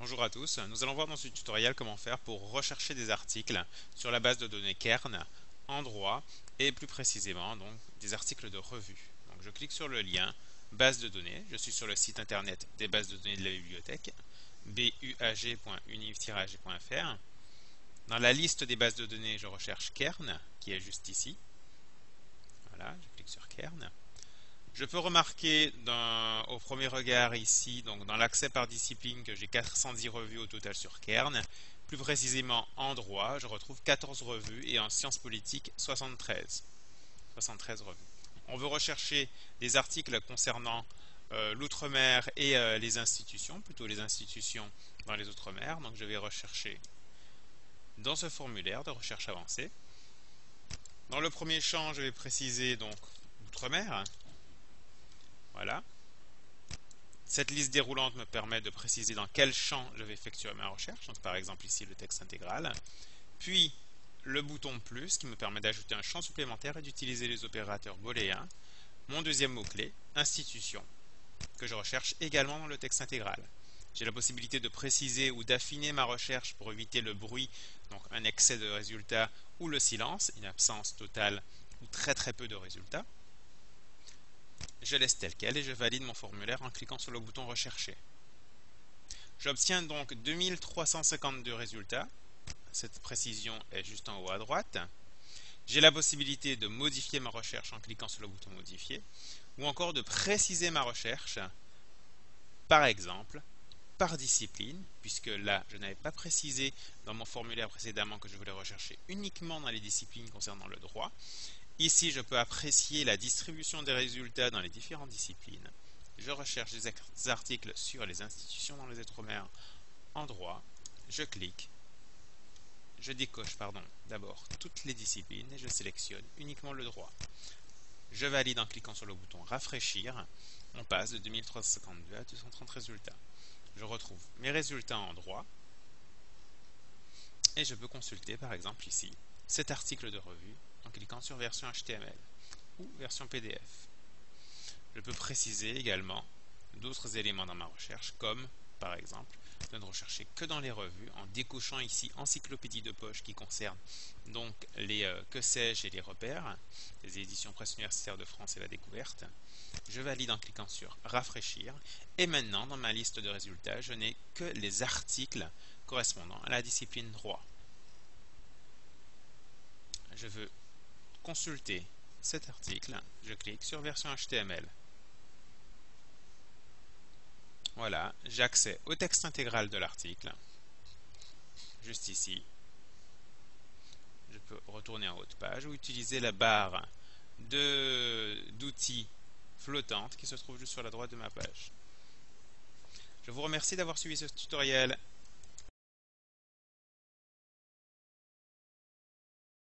Bonjour à tous, nous allons voir dans ce tutoriel comment faire pour rechercher des articles sur la base de données Kern en droit et plus précisément donc des articles de revue. Donc je clique sur le lien base de données, je suis sur le site internet des bases de données de la bibliothèque buag.univ-ag.fr. Dans la liste des bases de données, je recherche Kern qui est juste ici. Voilà, je clique sur Kern. Je peux remarquer au premier regard ici, donc dans l'accès par discipline, que j'ai 410 revues au total sur Kern. Plus précisément en droit, je retrouve 14 revues et en sciences politiques 73. 73 revues. On veut rechercher des articles concernant l'outre-mer et les institutions, plutôt les institutions dans les outre-mer. Donc je vais rechercher dans ce formulaire de recherche avancée. Dans le premier champ, je vais préciser donc outre-mer. Voilà. Cette liste déroulante me permet de préciser dans quel champ je vais effectuer ma recherche. Donc, par exemple, ici, le texte intégral. Puis, le bouton plus qui me permet d'ajouter un champ supplémentaire et d'utiliser les opérateurs booléens. Mon deuxième mot-clé, institution, que je recherche également dans le texte intégral. J'ai la possibilité de préciser ou d'affiner ma recherche pour éviter le bruit, donc un excès de résultats ou le silence, une absence totale ou très très peu de résultats. Je laisse tel quel et je valide mon formulaire en cliquant sur le bouton rechercher. J'obtiens donc 2352 résultats. Cette précision est juste en haut à droite. J'ai la possibilité de modifier ma recherche en cliquant sur le bouton modifier ou encore de préciser ma recherche, par exemple, par discipline, puisque là, je n'avais pas précisé dans mon formulaire précédemment que je voulais rechercher uniquement dans les disciplines concernant le droit. Ici, je peux apprécier la distribution des résultats dans les différentes disciplines. Je recherche des articles sur les institutions dans les outre-mer en droit. Je clique. Je décoche d'abord toutes les disciplines et je sélectionne uniquement le droit. Je valide en cliquant sur le bouton rafraîchir. On passe de 2352 à 230 résultats. Je retrouve mes résultats en droit et je peux consulter par exemple ici cet article de revue en cliquant sur version HTML ou version PDF. Je peux préciser également d'autres éléments dans ma recherche, comme par exemple de ne rechercher que dans les revues en décochant ici encyclopédie de poche qui concerne donc les que sais-je et les repères, les éditions Presse universitaire de France et la découverte. Je valide en cliquant sur rafraîchir et maintenant dans ma liste de résultats, je n'ai que les articles correspondant à la discipline droit. Je veux consulter cet article, je clique sur version HTML. Voilà, j'ai accès au texte intégral de l'article, juste ici. Je peux retourner en haut de page ou utiliser la barre d'outils flottante qui se trouve juste sur la droite de ma page. Je vous remercie d'avoir suivi ce tutoriel.